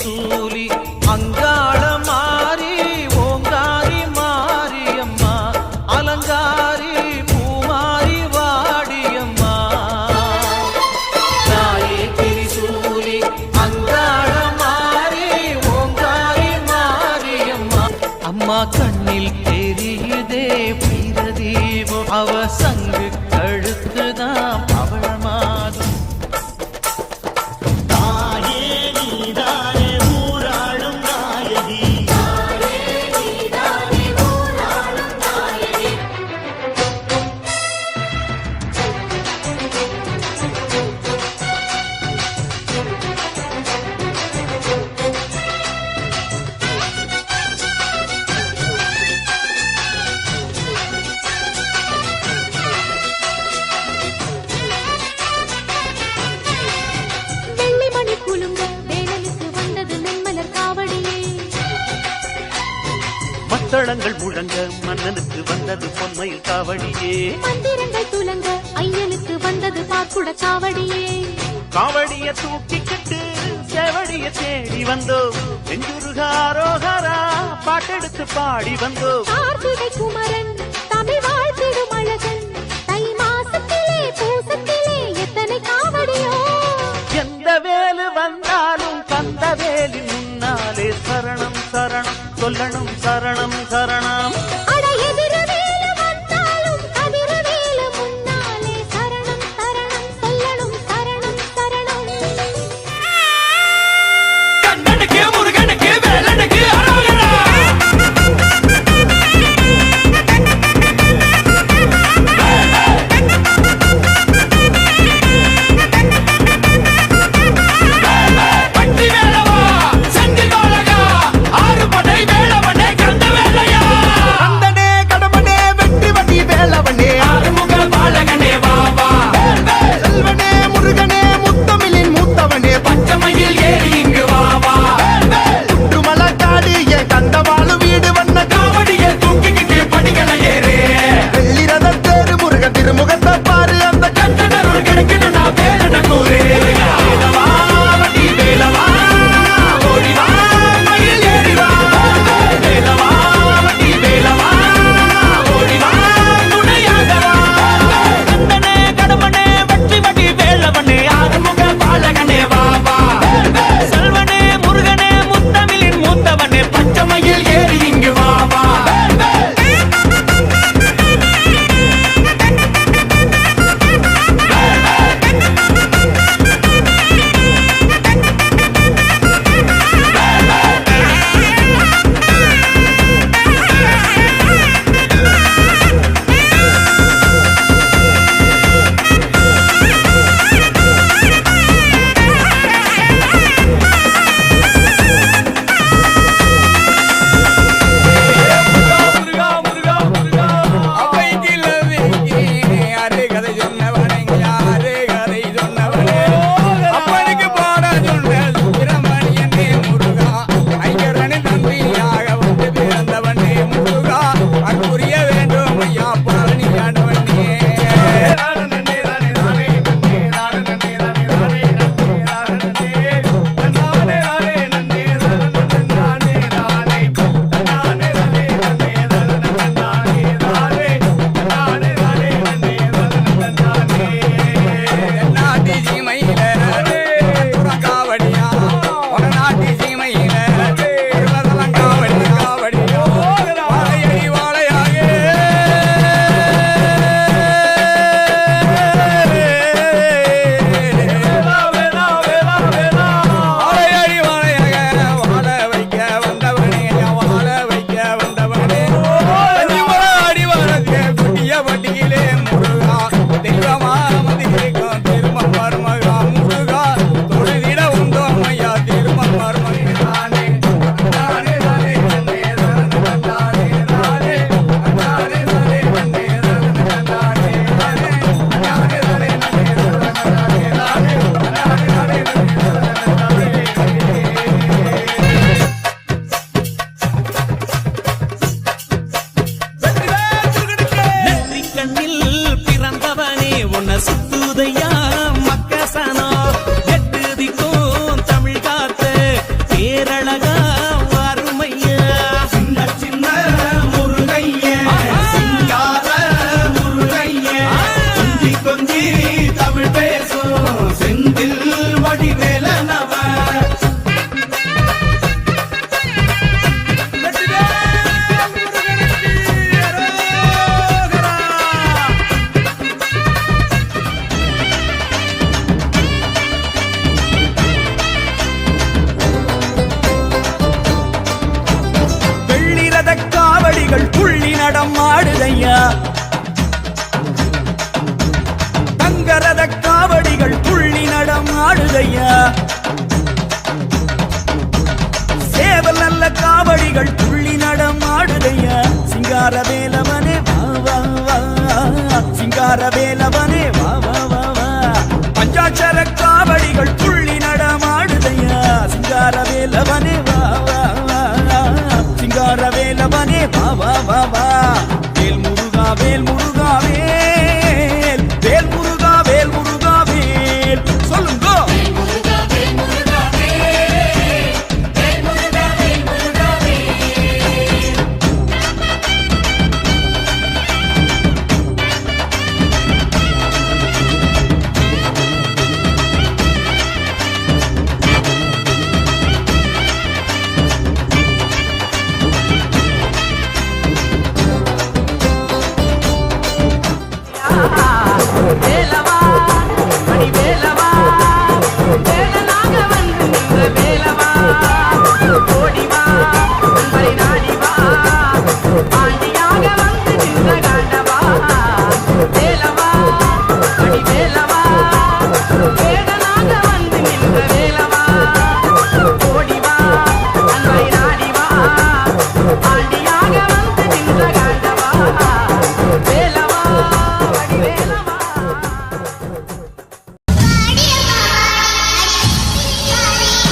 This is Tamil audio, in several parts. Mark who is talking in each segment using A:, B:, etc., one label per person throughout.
A: திரிசூலி அங்காள மாறி ஓங்காரி மாரியம்மா அலங்காரி பூமாரி வாடியம்மா தாயே திரிசூலி அங்காள மாறி ஓங்காரி மாரியம்மா அம்மா கண்ணில் தெரியுதே வீரதீபம் அவ சங்கு கழுத்துதான் பவளமாதும்
B: மத்தளங்கள் முழங்க மன்னனுக்கு வந்தது பொன்மையில் காவடியே
C: மந்திரங்கள் துலங்க ஐயனுக்கு வந்தது பாக்குட காவடியே
B: காவடிய தூக்கிக்கிட்டு செவடிய தேடி வந்தோம் நெஞ்சுருகாரோகரா பாட்டெடுத்து பாடி வந்தோம்
C: கார்த்திகை குமரன் தமிழ் வாழ்த்திடும் அழகன் தை மாசத்திலே பூசத்திலே எத்தனை காவடியோ
B: எந்த வேலு வந்தாலும் கந்த வேலி முன்னாலே சரணம் சரணம் சொல்லணும் சரணம் சரணம்
C: அட எதிரவேலு வந்தாலும் கதிரவேலு முன்னாலே சரணம் சரணம் சொல்லணும் சரணம் சரணம்
A: கண்ணனுக்கு முருகனுக்கு வேலனுக்கு அரோகரா பட்டி வேலவா சண்டி கோலகா ஆறு படை வேலவனே கந்த வேலையா
D: சிங்கார வேலவனே வா வா வா சிங்கார வேலவனே வா வா வா வா பஞ்சாட்சர காவடிகள் துள்ளி நடமாடுதையா சிங்கார வேலவனே வா வா வா சிங்கார வேலவனே வா வா வா வா வேல் முருகா வேல் முருகா வேல் வேல் முருகா வேல் முருகா வேல் சொல்லுங்க
A: வேலவா அடி வேலவா வேலனாக வந்து நின்ற வேலவா ஓடிவா அன்பரை நாடிவா ஆண்டியாக வந்து நின்ற காண்டவா வேலவா அடி வேலவா வேலனாக வந்து நின்ற வேலவா ஓடிவா அன்பரை நாடிவா ஆண்டியாக வந்து நின்ற காண்டவா வேலவா அடி வேலவா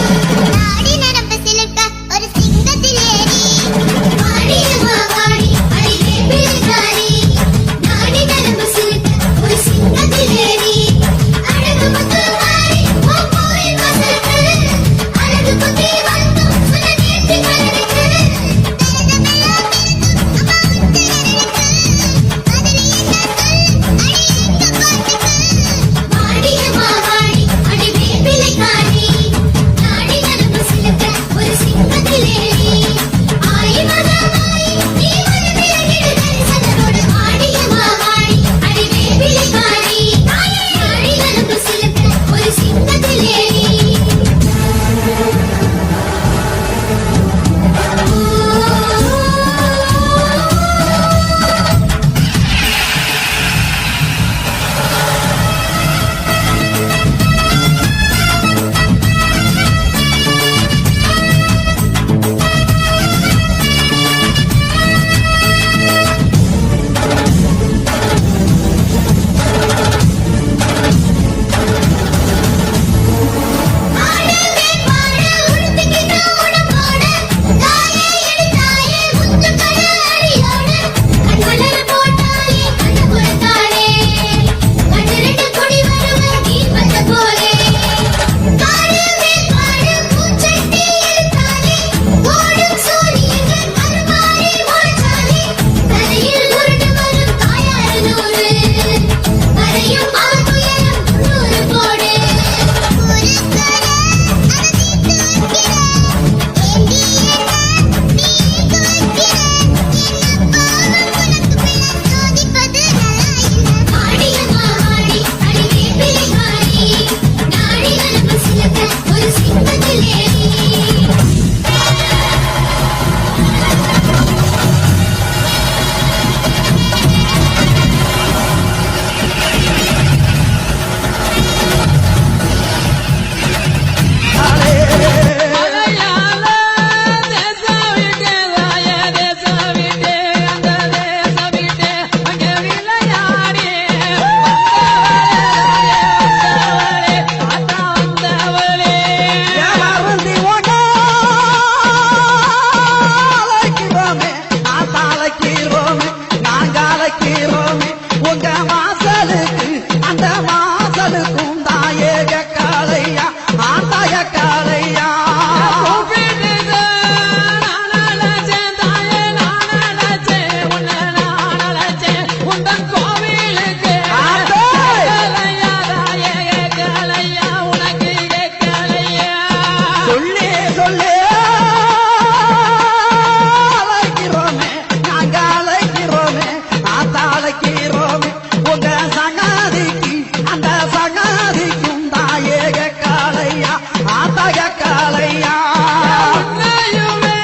E: நாடி நடப்பு சிலுக்க ஒரு சிங்கத்தில் ஏறி ஆடியம்மா ஆடி அடியே பிள்ளைக்காரி நாடி நடப்பு சிலுக்க ஒரு சிங்கத்தில் ஏறி அழகு முத்து மாறி போய் மசலுக்கு அழகு புத்தி வந்து உன்னை நேர்த்தி கலருக்கு ஆடியம்மா ஆடி அடியே பிள்ளைக்காரி நாடி நடப்பு சிலுக்க ஒரு சிங்கத்தில் ஏறி ஆயி மகமாயி நீ வந்து பிறகிடு தரிசனரோடு ஆடியம்மா ஆடி அடியே பிள்ளைக்காரி நாடி நடப்பு சிலுக்க ஒரு சிங்கத்தில் ஏறி ஆடவே பாட உடுத்திக்கிட்ட உடம்போட தாயே எடுத்தாயே முத்து கடலடியோட கண்மலர போட்டாலே கண்ணு புறத்தாளே கண்ணு ரெண்டு கொடி வருவ தீபத்த போலே ஆடவே பாட பூச்சட்டி எடுத்தாலே ஓடும் சூரியன் மறுமாறி முளைச்சாலே தலையில் உருண்டு வரும் தாயாறு நூறு வரையும் அவன் துயரம் நூறு போடு ஆடியம்மா ஆடி அடியே பிள்ளைக்காரி நாடி நடப்பு சிலுக்க ஒரு சிங்கத்தில் ஏறி
A: மலையாள தேசவிட்டே ராய தேசவிட்டே அந்த தேசவிட்டே அங்கே விளையாடி வந்தவளே ஆத்தா வந்தவளே
F: மருந்தி அழைக்கிறோமே அழைக்கிறோமே நாங்க அழைக்கிறோமே உங்க வாசலுக்கு அந்த வாசலுக்கும் தாயக காளையா ஆதாய காளையா
A: கூப்பிடுது நான் அழைச்சேன் தாயே நான் அழைச்சேன் உன்னை நான் அழைச்சேன் உந்தன் கோவிலுக்கு
F: ஆத்தே!
A: கேட்கலையா தாயே கேட்கலையா உனக்கு கேட்கலையா
F: சொல்லி சொல்லி அழைக்கிறோமே நாங்க அழைக்கிறோமே ஆத்தா அழைக்கிறோமே உங்க சகாதிக்கு அந்த சகாதிக்கும் தாயக காளையா ஆதாய காளையா
A: உன்னையுமே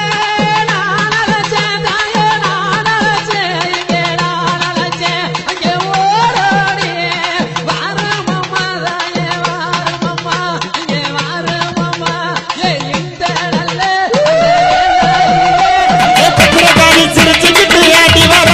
A: நான் அழைச்சேன் தாயே நான் அழைச்சேன் இங்கே நான் அழைச்சேன் அங்கே ஓடோடி வாருமம்மா தாயே வாருமம்மா இங்கே வாருமம்மா இந்த நல்ல
G: சிரிச்சுக்கிட்டு ஆடி வர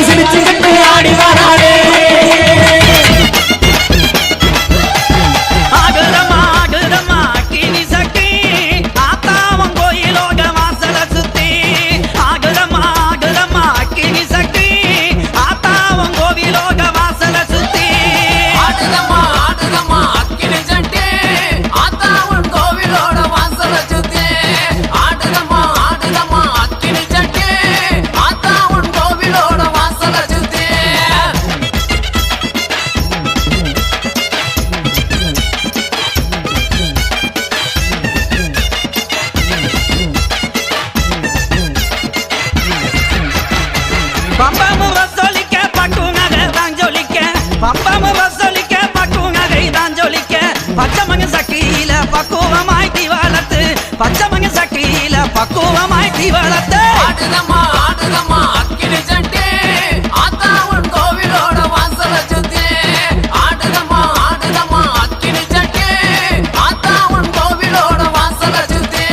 A: சிரிச்சுக்கிட்டு ஆடி வராளே
D: ஆகுதம்மா ஆகுதம்மா கிணி சக்தி ஆத்தாவன் கோயிலோக வாசல சுத்தி ஆகுதம்மா ஆகுதம்மா கிணி சக்தி ஆத்தாவன் கோவிலோக வாசல சுத்தி
A: ஆடுதம்மா ஆடுதம்மா அக்கினி சட்டி ஆத்தாவன் கோவிலோட வாசல சுத்தி ஆடுதம்மா ஆடுதம்மா அக்கினி சட்டி ஆத்தாவன் கோவிலோட வாசல சுத்தி
D: பம்பமு வசலிக்க பட்டுனகை தான் ஜொலிக்க பம்பமு வசலிக்க பட்டுனகை தான் ஜொலிக்க பச்சமங்க சக்கியில பக்குவமாய் தீவளத்து பச்சமங்க சக்கியில பக்குவமாய் தீவளத்து
A: ஆடுதம்மா ஆடுதம்மா அக்கினி சட்டி ஆத்தாவன் கோவிலோட வாசல சுத்தி ஆடுதம்மா ஆடுதம்மா அக்கினி சட்டி ஆத்தாவன் கோவிலோட வாசல சுத்தி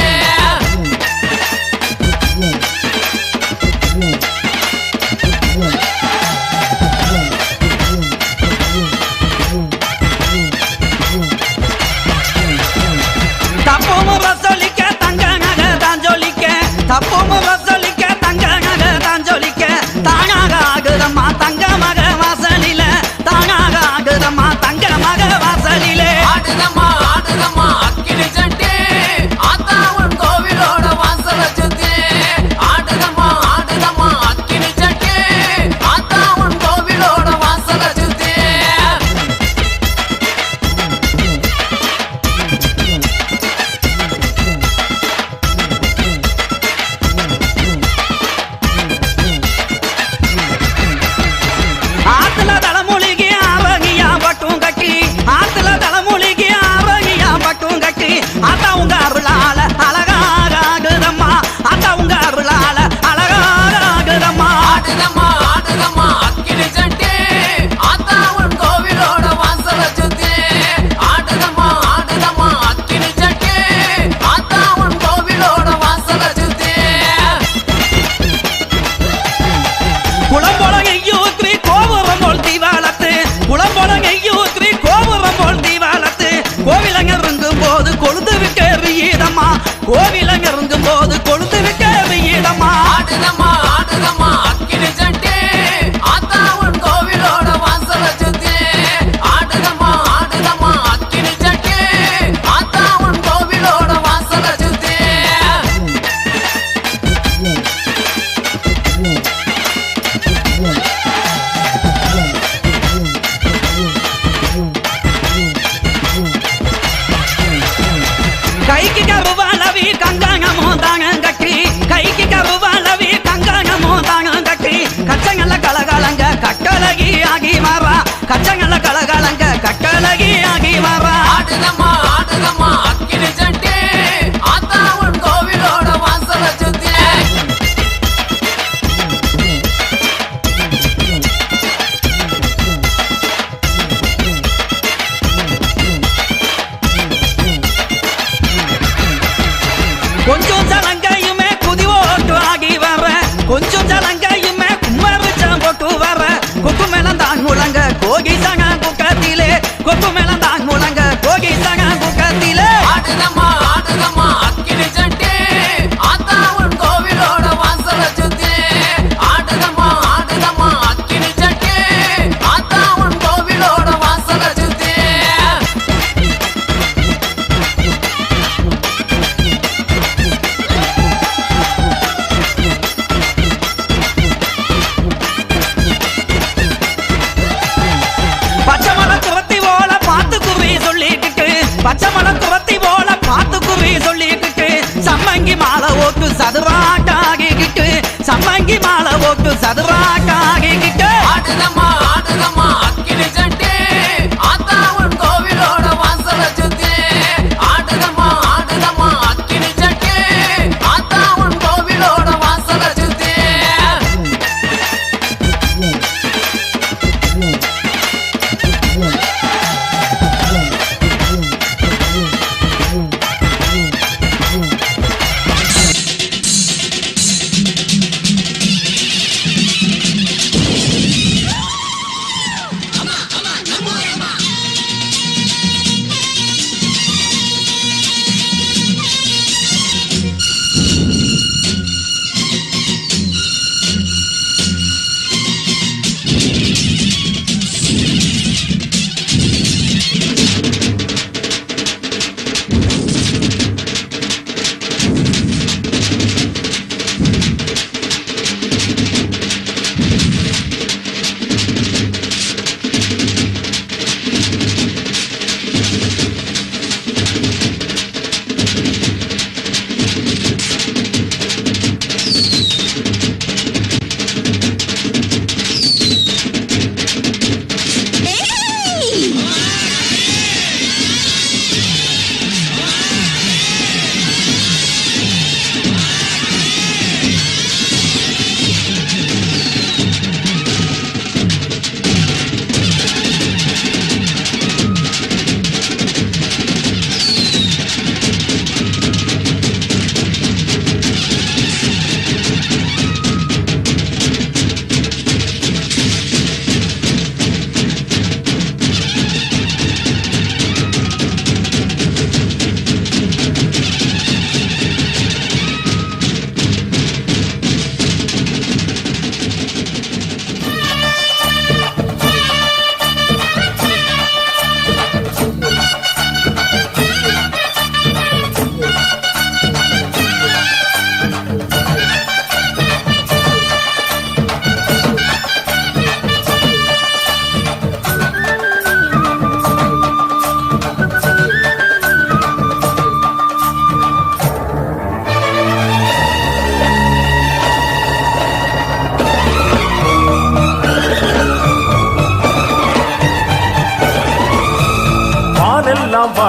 D: தப்புமு வசலிக்க தங்க நகை தான் ஜொலிக்க தப்புமு வசலிக்க தங்க நகை தான் ஜொலிக்க தானாக ஆகுதம்மா தங்க மக வாசலில தானாக ஆகுதம்மா தங்க மக வாசலிலே
A: ஆடுதம்மா ஆடுதம்மா அக்கினி சட்டி ஆத்தாவன் கோவிலோட வாசல சுத்தி ஆடுதம்மா ஆடுதம்மா அக்கினி சட்டி ஆத்தாவன் கோவிலோட வாசல சுத்தி
D: ஆத்துல தலைமுழுகி ஆவகியா பட்டும் கட்டி ஆத்துல தலைமுழுகி ஆவகியா பட்டும் கட்டி ஆத்தா உங்க அருளால அழகாகுதம்மா ஆத்தா உங்க அருளால அழகாகுதம்மா
A: ஆடுதம்மா ஆடுதம்மா அக்கினி சட்டி ஆத்தாவன் கோவிலோட வாசல சுத்தி ஆடுதம்மா ஆடுதம்மா அக்கினி சட்டி ஆத்தாவன் கோவிலோட வாசல சுத்தி
D: குளம்பொழங்கையூத்ரி கோபுரம் போல் தீவாளத்து குளம்பொழங்கையூத்ரி கோபுரம் போல் தீவாளத்து கோவிலங்க இருந்தும் போது கொழுந்து விட்டு எறியிடம்மா கோவிலங்க இருந்தும் போது கொழுந்து விட்டு எறியிடம்மா
A: ஆடுதம்மா ஆடுதம்மா அக்கினி சட்டி ஆத்தாவன் கோவிலோட வாசல சுத்தி ஆடுதம்மா ஆடுதம்மா அக்கினி சட்டி ஆத்தாவன் கோவிலோட வாசல சுத்தி
D: கைக்கு கருவாலவி கங்காங்கமோ தாங்க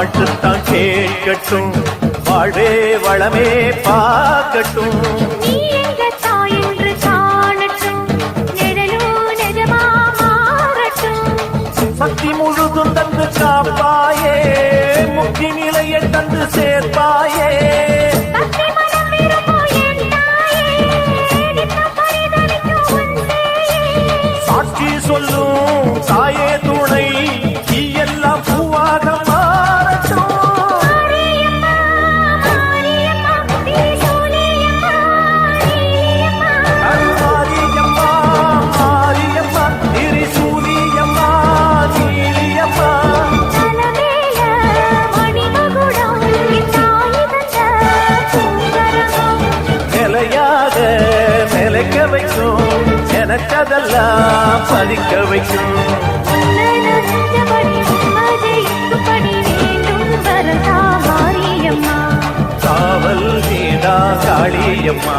G: பாட்டுத்தான் கேட்கட்டும், வாழ்வே வளமே பார்க்கட்டும்.
C: நீ எங்க தாய் என்று காணட்டும், நிழலோ நிஜமா மாறட்டும்.
G: சக்தி முழுதும் தந்து காப்பாயே, முக்தி நிலையை தந்து சேர்ப்பாயே.
C: பக்தி மனம் விரும்போ என் தாயே, நித்தம் பரிதவிக்கும் உன் சேயே.
G: சாட்சி சொல்லும் தாயே துணை, நீ எல்லாம் பூவாக மாறட்டும்.
C: மாரியம்மா, மாரியம்மா, திரிசூலியம்மா, நீலியம்மா.
G: மாரியம்மா, மாரியம்மா, திரிசூலியம்மா, நீலியம்மா.
C: தலமேல மணிமகுடம், என் தாய் தந்த பூங்கரகம்.
G: நிலையாக நிலைக்க வைக்கும், எனக்கதெல்லாம் பதிக்க வைக்கும்.
C: உன்னதஞ்சபடி உம்மதை இங்குபடி வேண்டும் வரதா மாரியம்மா.
G: காவல் நீதா காளியம்மா.